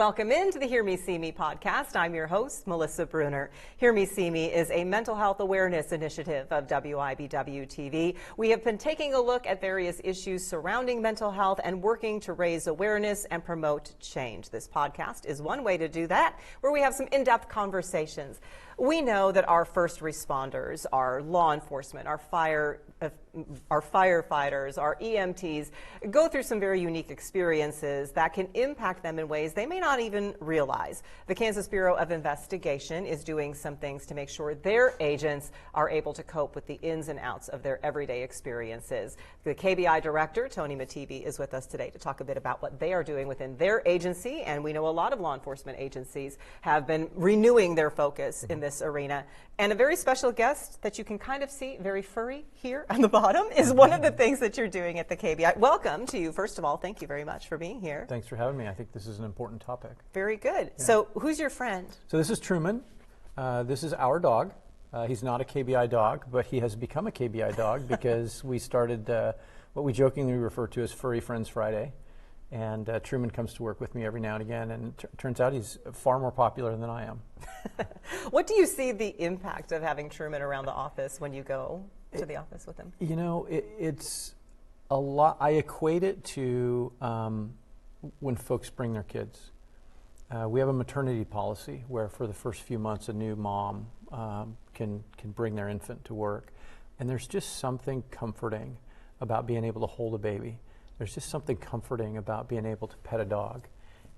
Welcome into the Hear Me, See Me podcast. I'm your host, Melissa Bruner. Hear Me, See Me is a mental health awareness initiative of WIBW TV. We have been taking a look at various issues surrounding mental health and working to raise awareness and promote change. This podcast is one way to do that, where we have some in-depth conversations. We know that our first responders, our law enforcement, our firefighters, our EMTs go through some very unique experiences that can impact them in ways they may not even realize. The Kansas Bureau of Investigation is doing some things to make sure their agents are able to cope with the ins and outs of their everyday experiences. The KBI director, Tony Mattivi, is with us today to talk a bit about what they are doing within their agency, and we know a lot of law enforcement agencies have been renewing their focus in this arena. And a very special guest that you can kind of see, very furry here on the bottom, is one of the things that you're doing at the KBI. Welcome to you, first of all. Thank you very much for being here. Thanks for having me. I think this is an important topic. Very good. Yeah. So who's your friend? So this is Truman. This is our dog. He's not a KBI dog, but he has become a KBI dog because we started what we jokingly refer to as Furry Friends Friday. And Truman comes to work with me every now and again, and turns out he's far more popular than I am. What do you see the impact of having Truman around the office when you go to the office with him? You know, it's a lot. I equate it to when folks bring their kids. We have a maternity policy where for the first few months a new mom can bring their infant to work. And there's just something comforting about being able to hold a baby. There's just something comforting about being able to pet a dog.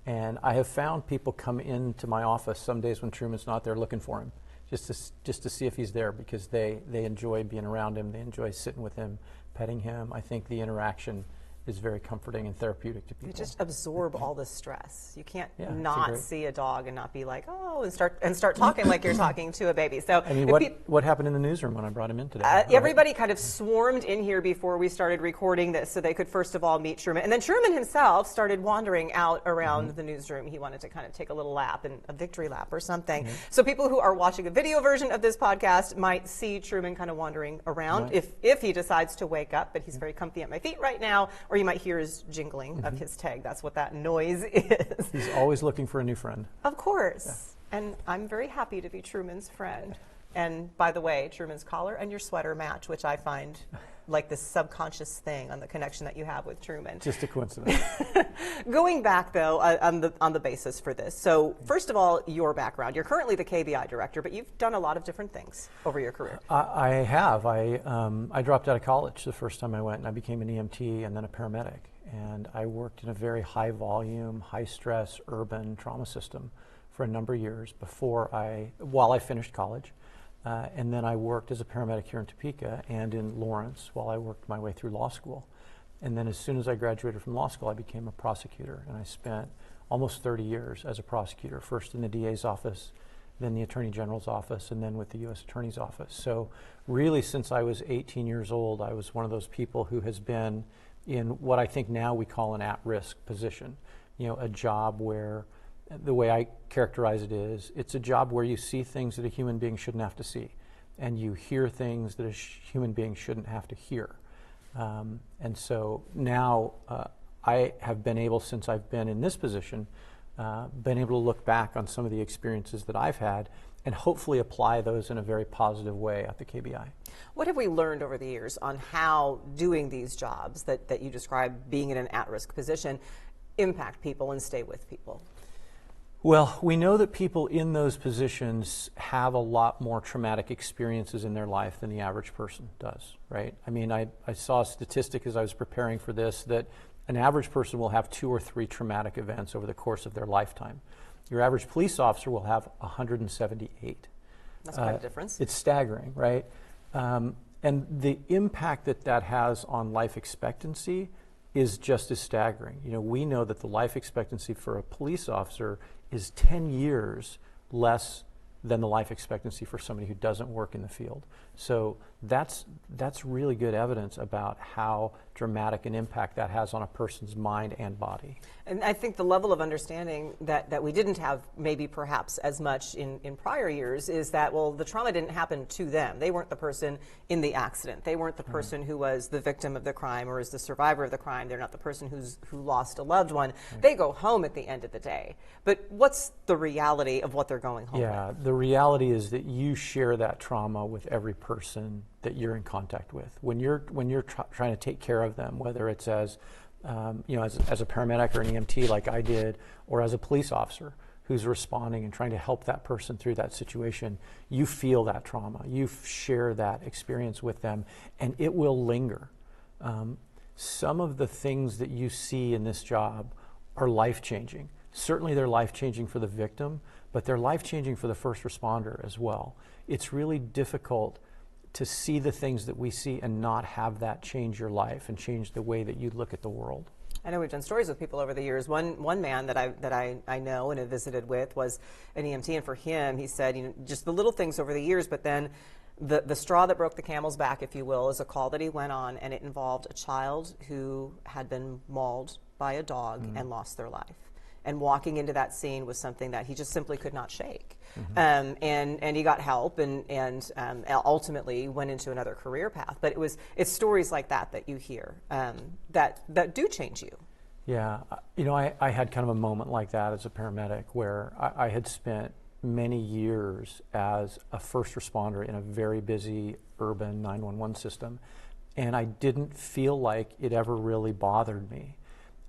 And I have found people come into my office some days when Truman's not there looking for him, just to see if he's there, because they enjoy being around him, they enjoy sitting with him, petting him. I think the interaction is very comforting and therapeutic to people. You just absorb all the stress. You can't great. see a dog and not be like, oh, and start talking like you're talking to a baby. So I mean, what happened in the newsroom when I brought him in today? Everybody kind of swarmed in here before we started recording this so they could first of all meet Truman. And then Truman himself started wandering out around the newsroom. He wanted to kind of take a little lap, and a victory lap or something. So people who are watching a video version of this podcast might see Truman kind of wandering around if he decides to wake up, but he's very comfy at my feet right now. Or you might hear his jingling of his tag. That's what that noise is. He's always looking for a new friend. Of course. Yeah. And I'm very happy to be Truman's friend. And by the way, Truman's collar and your sweater match, which I find like this subconscious thing on the connection that you have with Truman. Just a coincidence. Going back though, on the basis for this. So first of all, your background. You're currently the KBI director, but you've done a lot of different things over your career. I have. I dropped out of college the first time I went, and I became an EMT and then a paramedic. And I worked in a very high volume, high stress, urban trauma system for a number of years while I finished college. And then I worked as a paramedic here in Topeka and in Lawrence while I worked my way through law school. And then as soon as I graduated from law school, I became a prosecutor. And I spent almost 30 years as a prosecutor, first in the DA's office, then the Attorney General's office, and then with the U.S. Attorney's office. So really, since I was 18 years old, I was one of those people who has been in what I think now we call an at-risk position. You know, a job where, the way I characterize it is, it's a job where you see things that a human being shouldn't have to see, and you hear things that a human being shouldn't have to hear. And so now I have been able, since I've been in this position, been able to look back on some of the experiences that I've had and hopefully apply those in a very positive way at the KBI. What have we learned over the years on how doing these jobs that you describe, being in an at-risk position, impact people and stay with people? Well, we know that people in those positions have a lot more traumatic experiences in their life than the average person does, right? I mean, I saw a statistic as I was preparing for this that an average person will have 2 or 3 traumatic events over the course of their lifetime. Your average police officer will have 178. That's quite a difference. It's staggering, right? And the impact that has on life expectancy is just as staggering. You know, we know that the life expectancy for a police officer is 10 years less than the life expectancy for somebody who doesn't work in the field. So that's really good evidence about how dramatic an impact that has on a person's mind and body. And I think the level of understanding that we didn't have maybe perhaps as much in prior years is that, well, the trauma didn't happen to them. They weren't the person in the accident. They weren't the person who was the victim of the crime or is the survivor of the crime. They're not the person who lost a loved one. They go home at the end of the day. But what's the reality of what they're going home with? The reality is that you share that trauma with every person that you're in contact with. When you're trying to take care of them, whether it's as as a paramedic or an EMT like I did, or as a police officer who's responding and trying to help that person through that situation, you feel that trauma. You share that experience with them, and it will linger. Some of the things that you see in this job are life-changing. Certainly they're life-changing for the victim, but they're life-changing for the first responder as well. It's really difficult to see the things that we see and not have that change your life and change the way that you look at the world. I know we've done stories with people over the years. One man that I know and have visited with was an EMT, and for him, he said, just the little things over the years, but then the straw that broke the camel's back, if you will, is a call that he went on, and it involved a child who had been mauled by a dog and lost their life. And walking into that scene was something that he just simply could not shake. And he got help and ultimately went into another career path. But it's stories like that you hear that do change you. Yeah, I had kind of a moment like that as a paramedic where I had spent many years as a first responder in a very busy urban 911 system, and I didn't feel like it ever really bothered me.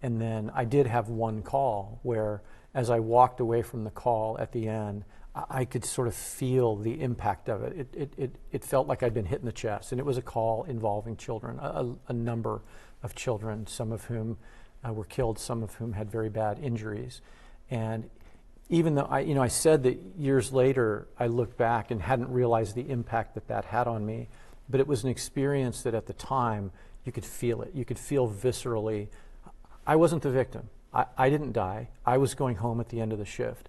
And then I did have one call where, as I walked away from the call at the end, I could sort of feel the impact of it. It felt like I'd been hit in the chest, and it was a call involving children, a number of children, some of whom were killed, some of whom had very bad injuries. And even though I said that years later I looked back and hadn't realized the impact that had on me, but it was an experience that at the time you could feel it. You could feel viscerally. I wasn't the victim. I didn't die. I was going home at the end of the shift.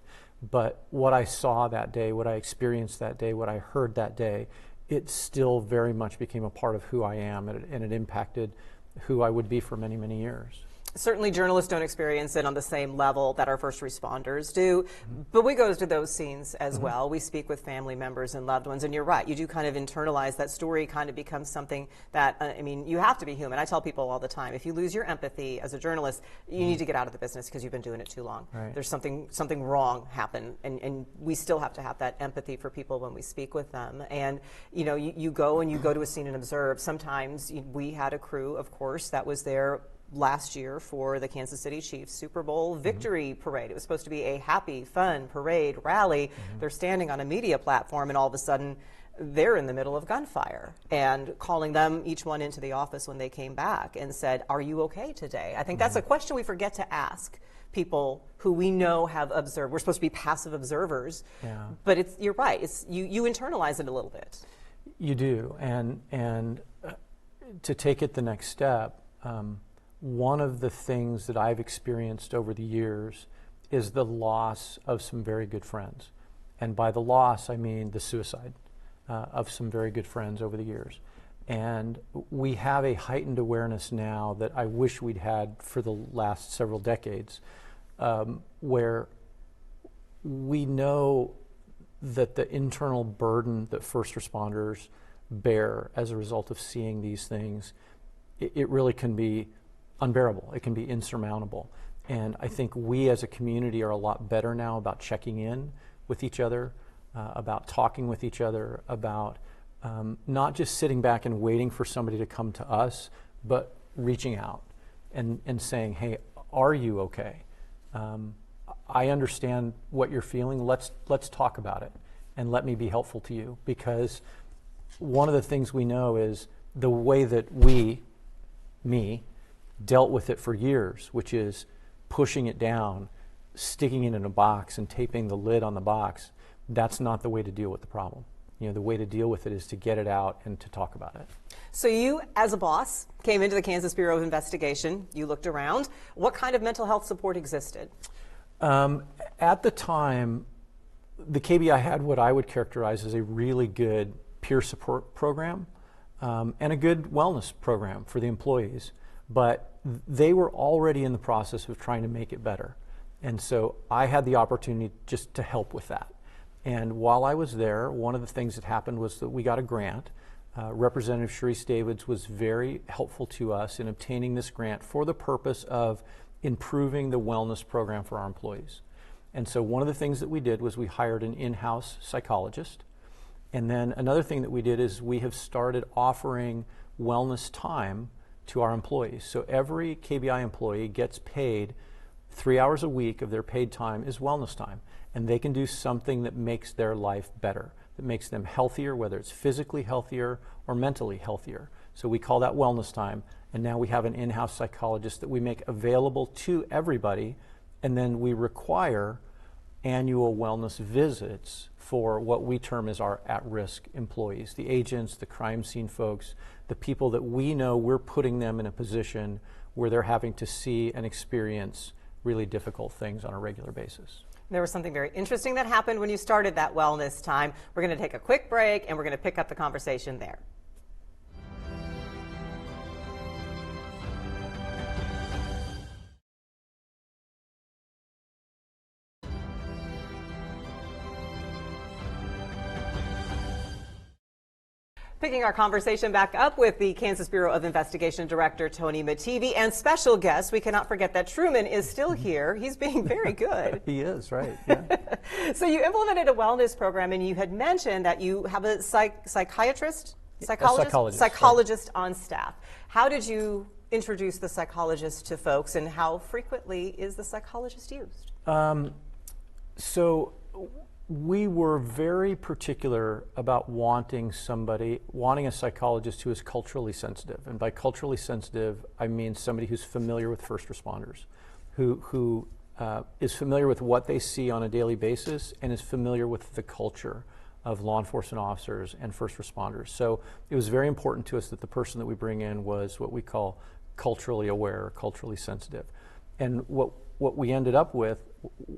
But what I saw that day, what I experienced that day, what I heard that day, it still very much became a part of who I am, and it impacted who I would be for many, many years. Certainly journalists don't experience it on the same level that our first responders do, but we go to those scenes as well. We speak with family members and loved ones, and you're right, you do kind of internalize that story, kind of becomes something that, you have to be human. I tell people all the time, if you lose your empathy as a journalist, you need to get out of the business because you've been doing it too long. Right. There's something wrong happened, and we still have to have that empathy for people when we speak with them. And you go to a scene and observe. Sometimes we had a crew, of course, that was there last year for the Kansas City Chiefs Super Bowl victory parade. It was supposed to be a happy, fun parade, rally. They're standing on a media platform, and all of a sudden they're in the middle of gunfire, and calling them each one into the office when they came back and said, "Are you okay today?" I think that's a question we forget to ask people who we know have observed. We're supposed to be passive observers, but you're right. You internalize it a little bit. You do, and to take it the next step, one of the things that I've experienced over the years is the loss of some very good friends. And by the loss, I mean the suicide of some very good friends over the years. And we have a heightened awareness now that I wish we'd had for the last several decades, where we know that the internal burden that first responders bear as a result of seeing these things, it really can be unbearable. It can be insurmountable. And I think we as a community are a lot better now about checking in with each other, about talking with each other, about not just sitting back and waiting for somebody to come to us, but reaching out and saying, "Hey, are you okay? I understand what you're feeling. Let's talk about it, and let me be helpful to you." Because one of the things we know is the way that me, dealt with it for years, which is pushing it down, sticking it in a box and taping the lid on the box. That's not the way to deal with the problem. The way to deal with it is to get it out and to talk about it. So you, as a boss, came into the Kansas Bureau of Investigation. You looked around. What kind of mental health support existed? At the time, the KBI had what I would characterize as a really good peer support program and a good wellness program for the employees, but they were already in the process of trying to make it better. And so I had the opportunity just to help with that. And while I was there, one of the things that happened was that we got a grant. Representative Sharice Davids was very helpful to us in obtaining this grant for the purpose of improving the wellness program for our employees. And so one of the things that we did was we hired an in-house psychologist. And then another thing that we did is we have started offering wellness time to our employees. So every KBI employee gets paid 3 hours a week of their paid time is wellness time. And they can do something that makes their life better, that makes them healthier, whether it's physically healthier or mentally healthier. So we call that wellness time. And now we have an in-house psychologist that we make available to everybody. And then we require annual wellness visits for what we term as our at-risk employees, the agents, the crime scene folks, the people that we know we're putting them in a position where they're having to see and experience really difficult things on a regular basis. There was something very interesting that happened when you started that wellness time. We're going to take a quick break and we're going to pick up the conversation there. Picking our conversation back up with the Kansas Bureau of Investigation Director Tony Mattivi and special guest. We cannot forget that Truman is still here. He's being very good. He is, right. Yeah. So you implemented a wellness program, and you had mentioned that you have a psychologist right, on staff. How did you introduce the psychologist to folks, and how frequently is the psychologist used? So we were very particular about wanting a psychologist who is culturally sensitive. And by culturally sensitive, I mean somebody who's familiar with first responders, who is familiar with what they see on a daily basis and is familiar with the culture of law enforcement officers and first responders. So it was very important to us that the person that we bring in was what we call culturally aware, culturally sensitive. And what we ended up with,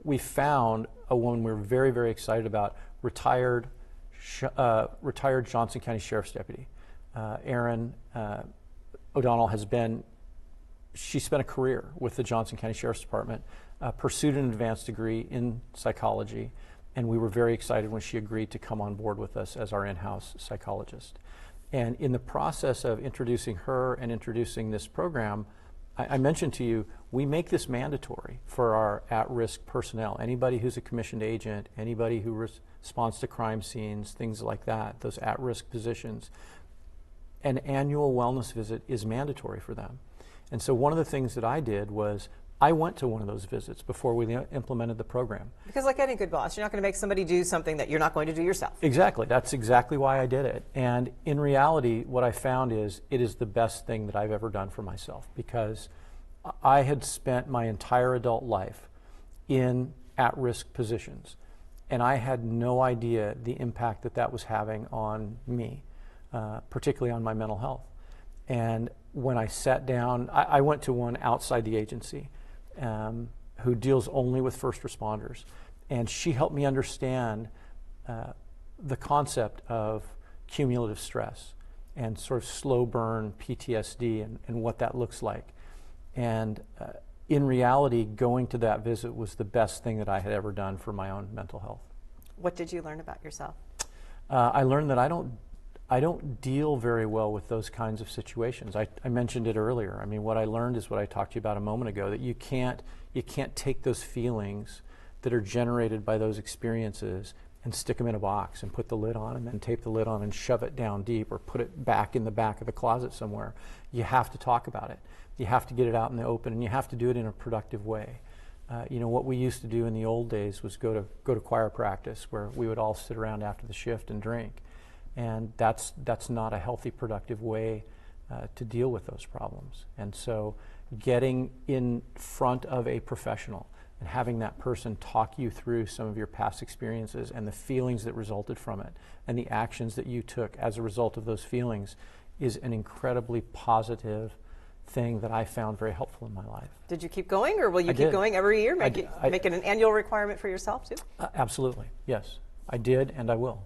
we found a woman we were very, very excited about, retired Johnson County Sheriff's Deputy. Erin O'Donnell she spent a career with the Johnson County Sheriff's Department, pursued an advanced degree in psychology, and we were very excited when she agreed to come on board with us as our in-house psychologist. And in the process of introducing her and introducing this program, I mentioned to you, we make this mandatory for our at-risk personnel. Anybody who's a commissioned agent, anybody who responds to crime scenes, things like that, those at-risk positions, an annual wellness visit is mandatory for them. And so one of the things that I did was I went to one of those visits before we implemented the program. Because like any good boss, you're not going to make somebody do something that you're not going to do yourself. Exactly. That's exactly why I did it. And in reality, what I found is it is the best thing that I've ever done for myself, because I had spent my entire adult life in at-risk positions, and I had no idea the impact that was having on me, particularly on my mental health. And when I sat down, I went to one outside the agency who deals only with first responders. And she helped me understand the concept of cumulative stress and sort of slow burn PTSD and what that looks like. And in reality, going to that visit was the best thing that I had ever done for my own mental health. What did you learn about yourself? I learned that I don't deal very well with those kinds of situations. I mentioned it earlier. I mean, what I learned is what I talked to you about a moment ago, that you can't take those feelings that are generated by those experiences and stick them in a box and put the lid on and then tape the lid on and shove it down deep or put it back in the back of the closet somewhere. You have to talk about it. You have to get it out in the open, and you have to do it in a productive way. What we used to do in the old days was go to choir practice, where we would all sit around after the shift and drink. And that's not a healthy, productive way to deal with those problems. And so getting in front of a professional and having that person talk you through some of your past experiences and the feelings that resulted from it and the actions that you took as a result of those feelings is an incredibly positive thing that I found very helpful in my life. Did you keep going, or will you I keep did. going every year? Make I it an annual requirement for yourself too? Absolutely, yes. I did, and I will.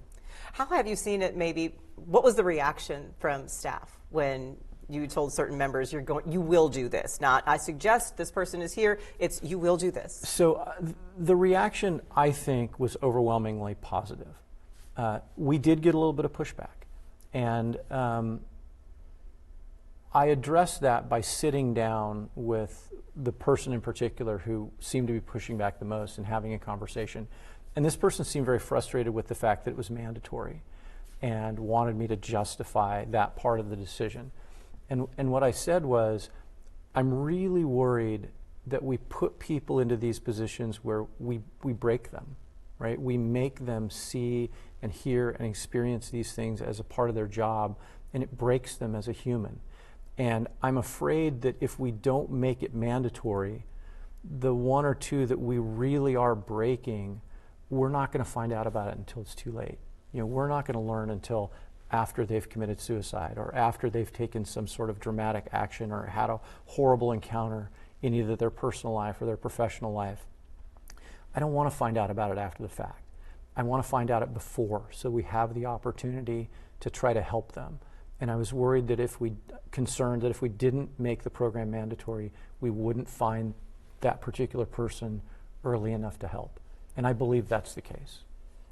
How have you seen it? Maybe what was the reaction from staff when you told certain members you will do this? Not I suggest this person is here. It's you will do this. So the reaction, I think, was overwhelmingly positive. We did get a little bit of pushback, and I addressed that by sitting down with the person in particular who seemed to be pushing back the most and having a conversation. And this person seemed very frustrated with the fact that it was mandatory and wanted me to justify that part of the decision. And what I said was, I'm really worried that we put people into these positions where we break them, right? We make them see and hear and experience these things as a part of their job, and it breaks them as a human. And I'm afraid that if we don't make it mandatory, the one or two that we really are breaking, we're not going to find out about it until it's too late. We're not going to learn until after they've committed suicide or after they've taken some sort of dramatic action or had a horrible encounter in either their personal life or their professional life. I don't want to find out about it after the fact. I want to find out it before, so we have the opportunity to try to help them. And I was worried that if we didn't make the program mandatory, we wouldn't find that particular person early enough to help. And I believe that's the case.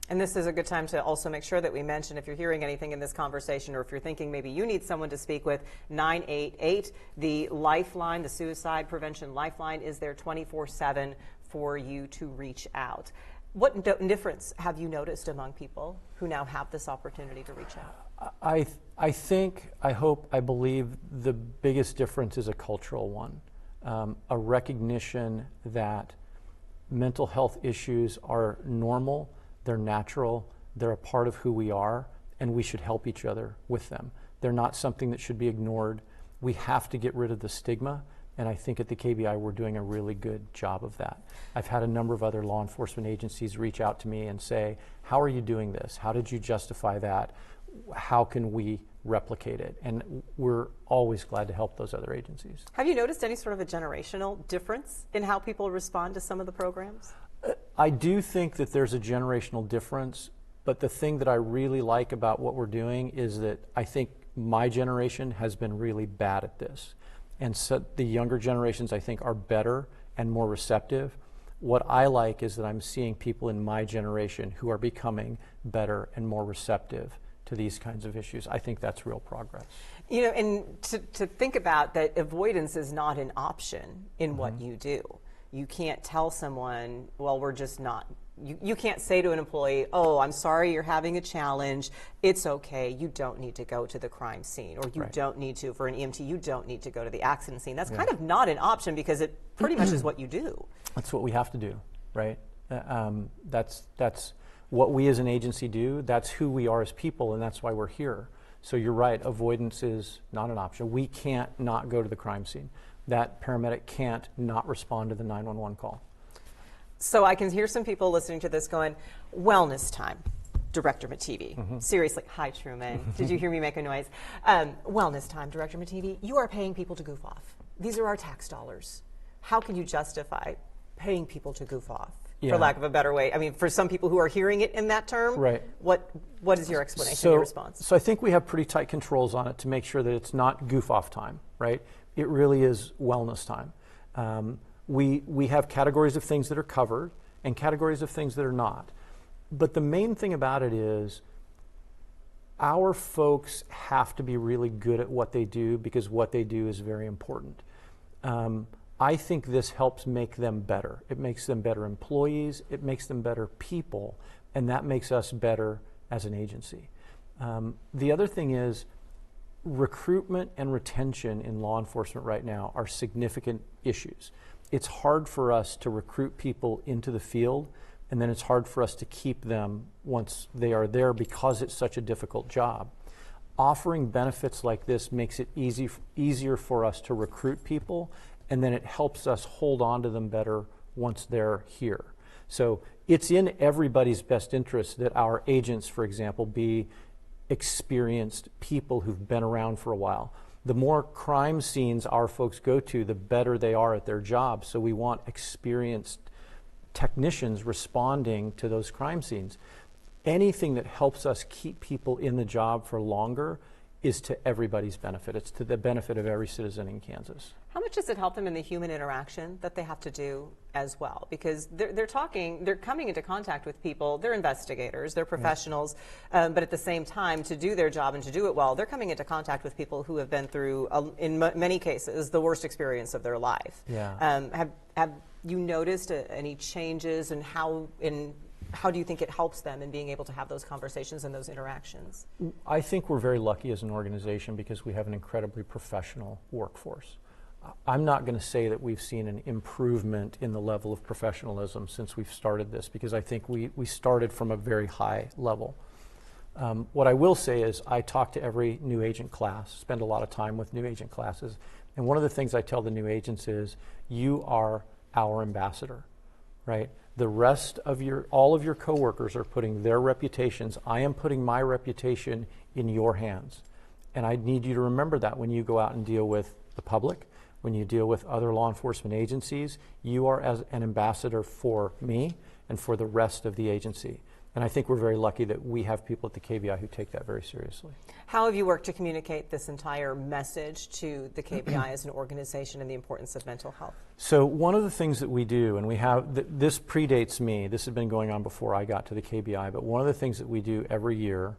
And this is a good time to also make sure that we mention, if you're hearing anything in this conversation, or if you're thinking maybe you need someone to speak with, 988, the lifeline, the suicide prevention lifeline, is there 24/7 for you to reach out. What difference have you noticed among people who now have this opportunity to reach out? I think, I hope, I believe the biggest difference is a cultural one. A recognition that mental health issues are normal, they're natural, they're a part of who we are, and we should help each other with them. They're not something that should be ignored. We have to get rid of the stigma, and I think at the KBI we're doing a really good job of that. I've had a number of other law enforcement agencies reach out to me and say, how are you doing this? How did you justify that? How can we replicate it? And we're always glad to help those other agencies. Have you noticed any sort of a generational difference in how people respond to some of the programs? I do think that there's a generational difference, but the thing that I really like about what we're doing is that I think my generation has been really bad at this. And so the younger generations, I think, are better and more receptive. What I like is that I'm seeing people in my generation who are becoming better and more receptive to these kinds of issues. I think that's real progress. And to think about that, avoidance is not an option in what you do. You can't tell someone, well, we're just not. You can't say to an employee, oh, I'm sorry you're having a challenge. It's okay. You don't need to go to the crime scene, or you don't need to, for an EMT, you don't need to go to the accident scene. That's kind of not an option because it pretty much is what you do. That's what we have to do, right? That's what we as an agency do. That's who we are as people, and that's why we're here. So you're right, avoidance is not an option. We can't not go to the crime scene. That paramedic can't not respond to the 911 call. So I can hear some people listening to this going, wellness time, Director Mattivi. Seriously, hi Truman. Did you hear me make a noise? Wellness time, Director Mattivi. You are paying people to goof off. These are our tax dollars. How can you justify paying people to goof off, for lack of a better way? I mean, for some people who are hearing it in that term, what is your explanation, your response? So I think we have pretty tight controls on it to make sure that it's not goof off time, right? It really is wellness time. We have categories of things that are covered and categories of things that are not. But the main thing about it is our folks have to be really good at what they do because what they do is very important. I think this helps make them better. It makes them better employees, it makes them better people, and that makes us better as an agency. The other thing is recruitment and retention in law enforcement right now are significant issues. It's hard for us to recruit people into the field, and then it's hard for us to keep them once they are there because it's such a difficult job. Offering benefits like this makes it easier for us to recruit people, and then it helps us hold on to them better once they're here. So it's in everybody's best interest that our agents, for example, be experienced people who've been around for a while. The more crime scenes our folks go to, the better they are at their job. So we want experienced technicians responding to those crime scenes. Anything that helps us keep people in the job for longer is to everybody's benefit. It's to the benefit of every citizen in Kansas. How much does it help them in the human interaction that they have to do as well? Because they're coming into contact with people, they're investigators, they're professionals, but at the same time, to do their job and to do it well, they're coming into contact with people who have been through, in many cases, the worst experience of their life. Yeah. Have you noticed any changes in how do you think it helps them in being able to have those conversations and those interactions? I think we're very lucky as an organization because we have an incredibly professional workforce. I'm not going to say that we've seen an improvement in the level of professionalism since we've started this, because I think we started from a very high level. What I will say is I talk to every new agent class, spend a lot of time with new agent classes, and one of the things I tell the new agents is, you are our ambassador, right? The rest of all of your coworkers are putting their reputations. I am putting my reputation in your hands. And I need you to remember that when you go out and deal with the public, when you deal with other law enforcement agencies, you are as an ambassador for me and for the rest of the agency. And I think we're very lucky that we have people at the KBI who take that very seriously. How have you worked to communicate this entire message to the KBI as an organization and the importance of mental health? So one of the things that we do, and we have, this predates me, this had been going on before I got to the KBI, but one of the things that we do every year,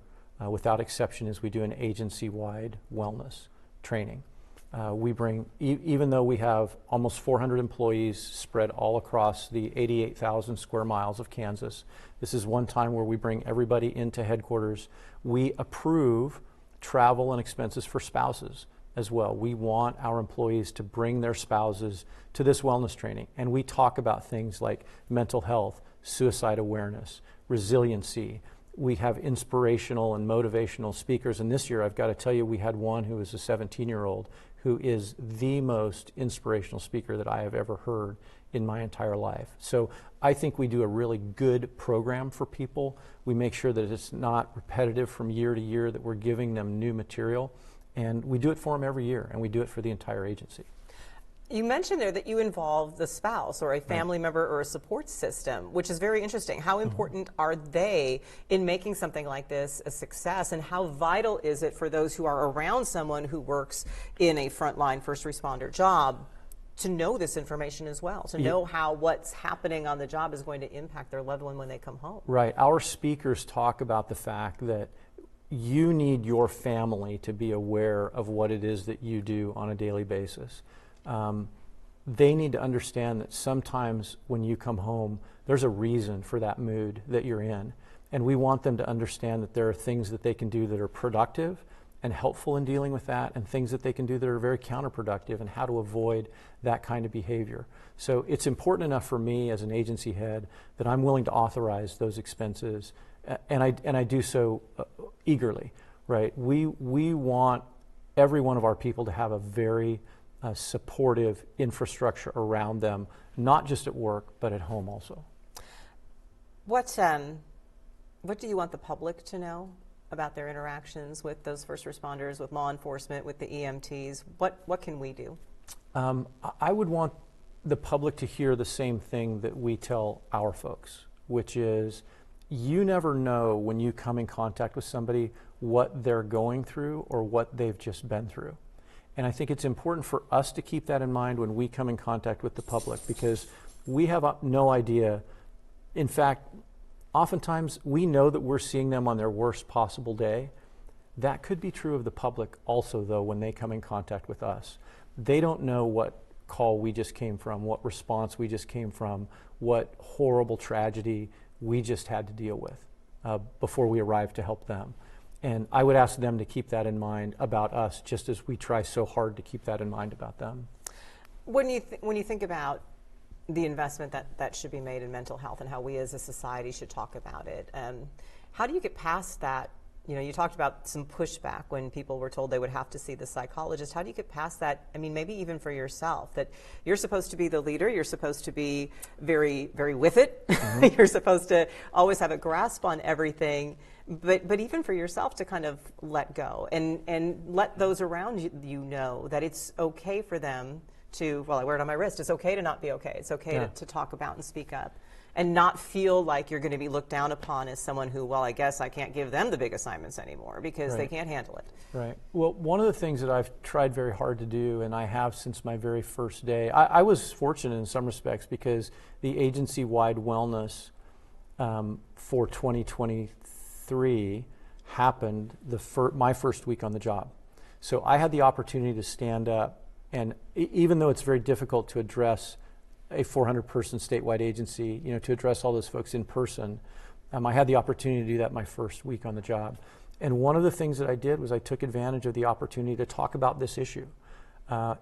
without exception, is we do an agency-wide wellness training. We bring, even though we have almost 400 employees spread all across the 88,000 square miles of Kansas, this is one time where we bring everybody into headquarters. We approve travel and expenses for spouses as well. We want our employees to bring their spouses to this wellness training. And we talk about things like mental health, suicide awareness, resiliency. We have inspirational and motivational speakers. And this year, I've got to tell you, we had one who was a 17-year-old who is the most inspirational speaker that I have ever heard in my entire life. So I think we do a really good program for people. We make sure that it's not repetitive from year to year, that we're giving them new material. And we do it for them every year, and we do it for the entire agency. You mentioned there that you involve the spouse or a family member or a support system, which is very interesting. How important are they in making something like this a success, and how vital is it for those who are around someone who works in a frontline first responder job to know this information as well, to know how what's happening on the job is going to impact their loved one when they come home? Right. Our speakers talk about the fact that you need your family to be aware of what it is that you do on a daily basis. They need to understand that sometimes when you come home, there's a reason for that mood that you're in. And we want them to understand that there are things that they can do that are productive and helpful in dealing with that, and things that they can do that are very counterproductive, and how to avoid that kind of behavior. So it's important enough for me as an agency head that I'm willing to authorize those expenses, and I do so eagerly, right? We want every one of our people to have a very supportive infrastructure around them, not just at work, but at home also. What do you want the public to know about their interactions with those first responders, with law enforcement, with the EMTs? What can we do? I would want the public to hear the same thing that we tell our folks, which is, you never know when you come in contact with somebody what they're going through or what they've just been through. And I think it's important for us to keep that in mind when we come in contact with the public, because we have no idea. In fact, oftentimes we know that we're seeing them on their worst possible day. That could be true of the public also, though, when they come in contact with us. They don't know what call we just came from, what response we just came from, what horrible tragedy we just had to deal with before we arrived to help them. And I would ask them to keep that in mind about us, just as we try so hard to keep that in mind about them. When you think about the investment that should be made in mental health and how we as a society should talk about it, how do you get past that You know, you talked about some pushback when people were told they would have to see the psychologist. How do you get past that? I mean, maybe even for yourself, that you're supposed to be the leader, you're supposed to be very, very with it, you're supposed to always have a grasp on everything, but even for yourself to kind of let go and let those around you know that it's okay for them to, well, I wear it on my wrist, it's okay to not be okay, it's okay to talk about and speak up. And not feel like you're going to be looked down upon as someone who, well, I guess I can't give them the big assignments anymore because they can't handle it. Right. Well, one of the things that I've tried very hard to do, and I have since my very first day, I was fortunate in some respects because the agency-wide wellness for 2023 happened my first week on the job. So I had the opportunity to stand up, and even though it's very difficult to address a 400-person statewide agency, you know, to address all those folks in person. I had the opportunity to do that my first week on the job. And one of the things that I did was I took advantage of the opportunity to talk about this issue.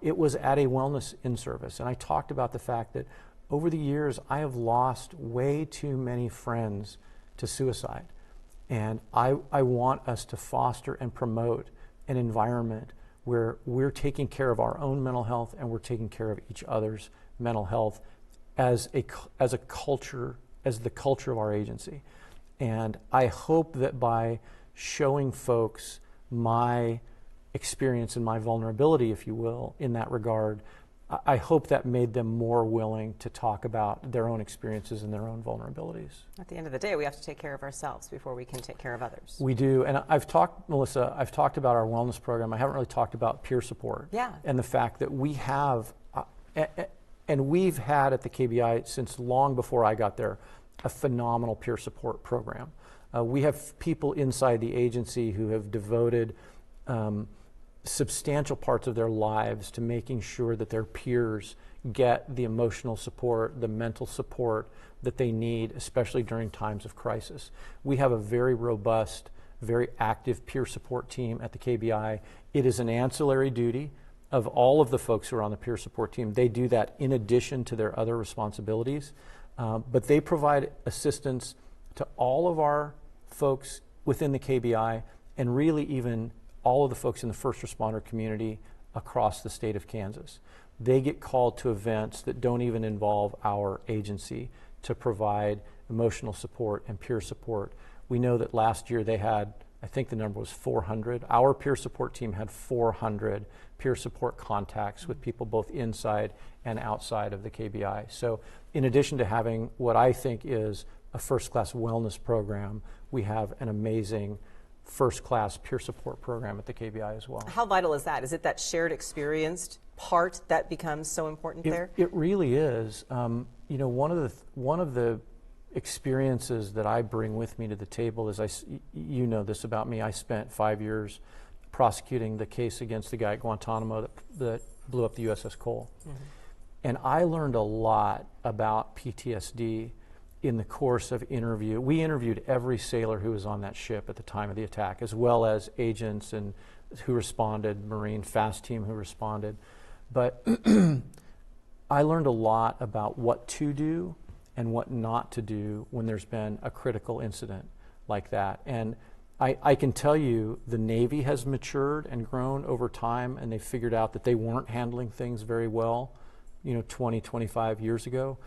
It was at a wellness in-service, and I talked about the fact that over the years I have lost way too many friends to suicide. And I want us to foster and promote an environment where we're taking care of our own mental health and we're taking care of each other's mental health as a culture, as the culture of our agency. And I hope that by showing folks my experience and my vulnerability, if you will, in that regard, I hope that made them more willing to talk about their own experiences and their own vulnerabilities. At the end of the day, we have to take care of ourselves before we can take care of others. We do. And Melissa, I've talked about our wellness program. I haven't really talked about peer support. Yeah. And the fact that we have, and we've had at the KBI since long before I got there, a phenomenal peer support program. We have people inside the agency who have devoted substantial parts of their lives to making sure that their peers get the emotional support, the mental support that they need, especially during times of crisis. We have a very robust, very active peer support team at the KBI. It is an ancillary duty of all of the folks who are on the peer support team. They do that in addition to their other responsibilities, but they provide assistance to all of our folks within the KBI and really even all of the folks in the first responder community across the state of Kansas. They get called to events that don't even involve our agency to provide emotional support and peer support. We know that last year they had, I think the number was 400. Our peer support team had 400 peer support contacts with people both inside and outside of the KBI. So in addition to having what I think is a first-class wellness program, we have an amazing first-class peer support program at the KBI as well. How vital is that? Is it that shared experienced part that becomes so important there? It really is. You know, one of the experiences that I bring with me to the table is, you know this about me, I spent 5 years prosecuting the case against the guy at Guantanamo that blew up the USS Cole. Mm-hmm. And I learned a lot about PTSD in the course of interview. We interviewed every sailor who was on that ship at the time of the attack, as well as agents and who responded, Marine FAST team who responded. But I learned a lot about what to do and what not to do when there's been a critical incident like that. And I can tell you the Navy has matured and grown over time, and they figured out that they weren't handling things very well, 20, 25 years ago.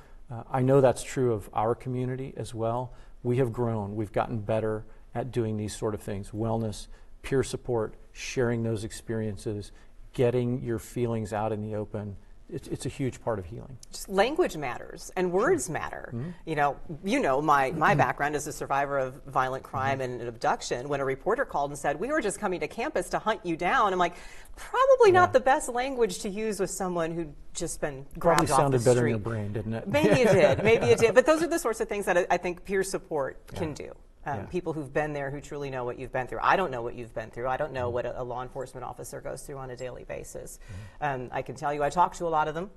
I know that's true of our community as well. We have grown. We've gotten better at doing these sort of things. Wellness, peer support, sharing those experiences, getting your feelings out in the open. It's a huge part of healing. Just language matters and words matter. Mm-hmm. My background as a survivor of violent crime and abduction. When a reporter called and said, "We were just coming to campus to hunt you down," I'm like, probably not the best language to use with someone who'd just been grabbed off the street. Probably sounded better in your brain, didn't it? Maybe it did. But those are the sorts of things that I think peer support can do. People who've been there, who truly know what you've been through. I don't know what you've been through. I don't know what a law enforcement officer goes through on a daily basis. Mm-hmm. I can tell you I talk to a lot of them,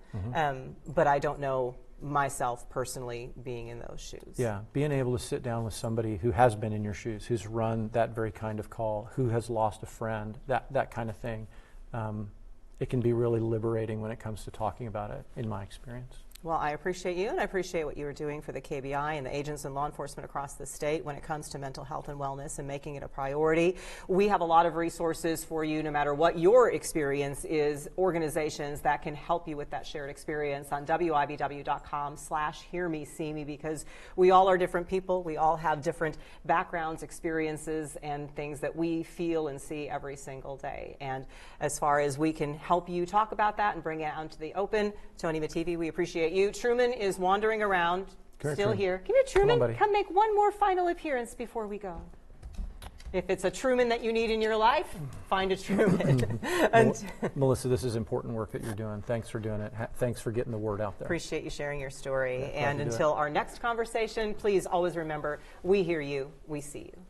but I don't know myself personally being in those shoes. Yeah, being able to sit down with somebody who has been in your shoes, who's run that very kind of call, who has lost a friend, that kind of thing, it can be really liberating when it comes to talking about it, in my experience. Well, I appreciate you, and I appreciate what you are doing for the KBI and the agents and law enforcement across the state when it comes to mental health and wellness and making it a priority. We have a lot of resources for you, no matter what your experience is, organizations that can help you with that shared experience on WIBW.com/hearmeseeme, because we all are different people. We all have different backgrounds, experiences, and things that we feel and see every single day. And as far as we can help you talk about that and bring it out into the open, Tony Mattivi, we appreciate you. Truman is wandering around, still here. Come here, Truman. Come make one more final appearance before we go. If it's a Truman that you need in your life, find a Truman. Melissa, this is important work that you're doing. Thanks for doing it. Thanks for getting the word out there. Appreciate you sharing your story. And until our next conversation, please always remember, we hear you, we see you.